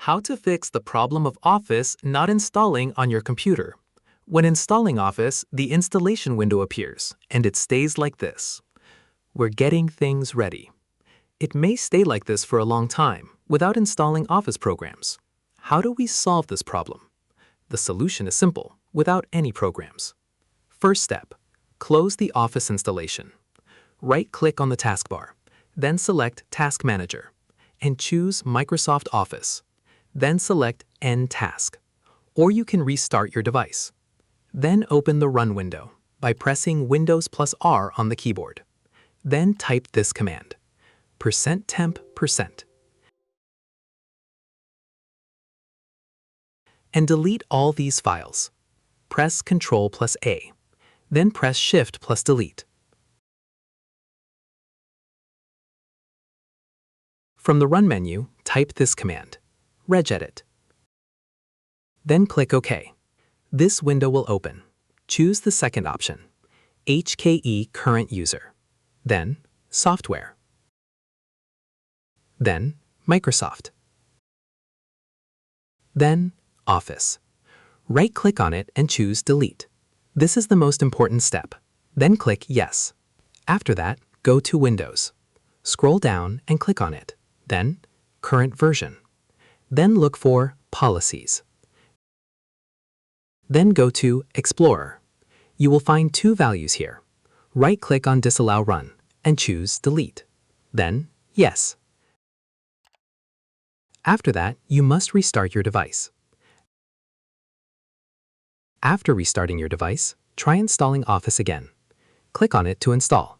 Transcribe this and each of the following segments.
How to fix the problem of Office not installing on your computer. When installing Office, the installation window appears, and it stays like this. We're getting things ready. It may stay like this for a long time without installing Office programs. How do we solve this problem? The solution is simple, without any programs. First step, close the Office installation. Right-click on the taskbar, then select Task Manager, and choose Microsoft Office. Then select End Task, or you can restart your device. Then open the Run window by pressing Windows plus R on the keyboard. Then type this command, %temp%, and delete all these files. Press Ctrl plus A, then press Shift plus Delete. From the Run menu, type this command, regedit. Then click OK. This window will open. Choose the second option, HKE Current User. Then Software. Then Microsoft. Then Office. Right-click on it and choose Delete. This is the most important step. Then click Yes. After that, go to Windows. Scroll down and click on it. Then Current Version. Then look for Policies. Then go to Explorer. You will find two values here. Right-click on Disallow Run and choose Delete. Then Yes. After that, you must restart your device. After restarting your device, try installing Office again. Click on it to install.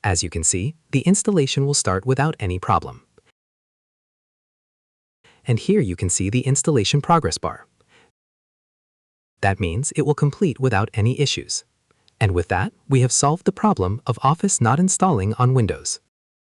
As you can see, the installation will start without any problem. And here you can see the installation progress bar. That means it will complete without any issues. And with that, we have solved the problem of Office not installing on Windows.